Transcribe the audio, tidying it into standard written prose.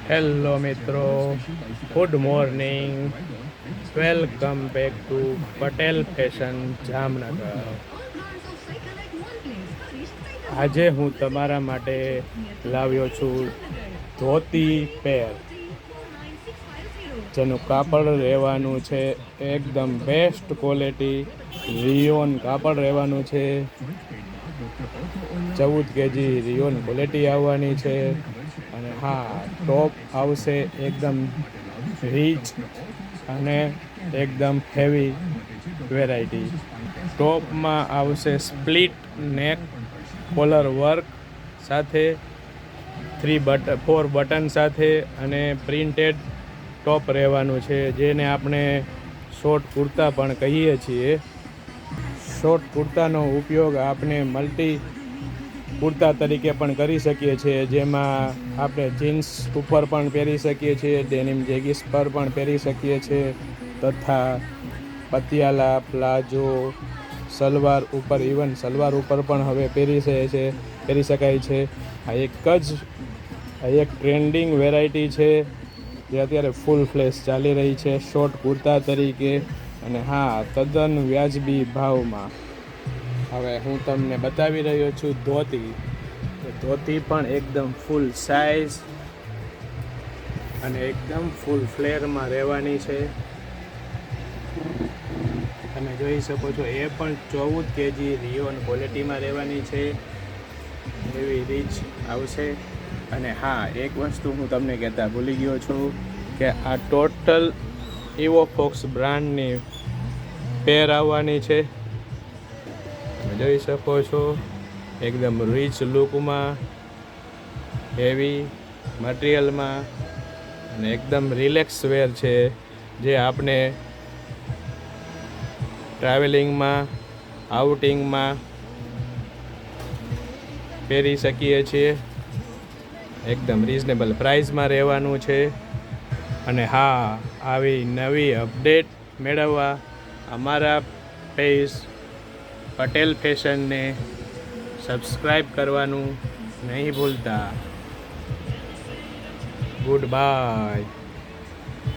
Hello મિત્રો, good morning. Welcome back to Patel fashion Jamnagar. આજે હું તમારા માટે લાવ્યો છું ધોતી પેર, જેનું કાપડ રહેવાનું છે એકદમ બેસ્ટ ક્વોલિટી. રિયોન કાપડ રહેવાનું છે. 14 કેજી રિયોન ક્વોલિટી આવવાની છે. અને હા, ટોપ આવશે એકદમ રીચ અને એકદમ હેવી વેરાયટી. ટોપમાં આવશે સ્પ્લિટ નેક કોલર વર્ક સાથે 4 બટન સાથે અને પ્રિન્ટેડ ટોપ રહેવાનું છે, જેને આપણે શોર્ટ કુર્તા પણ કહીએ છીએ. શોર્ટ કુર્તાનો ઉપયોગ આપણે મલ્ટી કુર્તા તરીકે પણ કરી શકીએ છીએ, જેમાં આપણે જીન્સ ઉપર પણ પહેરી શકીએ છીએ, ડેનિમ જેગીસ પર પણ પહેરી શકીએ છીએ, તથા પતિયાલા, પ્લાઝો, સલવાર ઉપર, ઇવન સલવાર ઉપર પણ હવે પહેરી શકાય છે. આ એક ટ્રેન્ડિંગ વેરાયટી છે જે અત્યારે ફૂલ ફ્લેશ ચાલી રહી છે શોર્ટ કુર્તા તરીકે. અને હા, તદ્દન વ્યાજબી ભાવમાં. હવે હું તમને બતાવી રહ્યો છું ધોતી. ધોતી પણ એકદમ ફૂલ સાઇઝ અને એકદમ ફૂલ ફ્લેરમાં રહેવાની છે. તમે જોઈ શકો છો, એ પણ 14 કેજી રિયોન ક્વોલિટીમાં રહેવાની છે. એવી રીચ આવશે. અને હા, એક વસ્તુ હું તમને કહેતા ભૂલી ગયો છું કે આ ટોટલ ઇવોફોક્સ બ્રાન્ડની પેર આવવાની છે. તમે જોઈ શકો છો, એકદમ રીચ લુકમાં, હેવી મટીરિયલમાં અને એકદમ રિલેક્સ વેર છે, જે આપણે ટ્રાવેલિંગમાં, આઉટિંગમાં પહેરી શકીએ છીએ. એકદમ રિઝનેબલ પ્રાઇસમાં રહેવાનું છે. અને હા, આવી નવી અપડેટ મેળવવા અમારા પેજ પટેલ ફેશનને સબસ્ક્રાઈબ કરવાનું નહીં ભૂલતા. Good bye.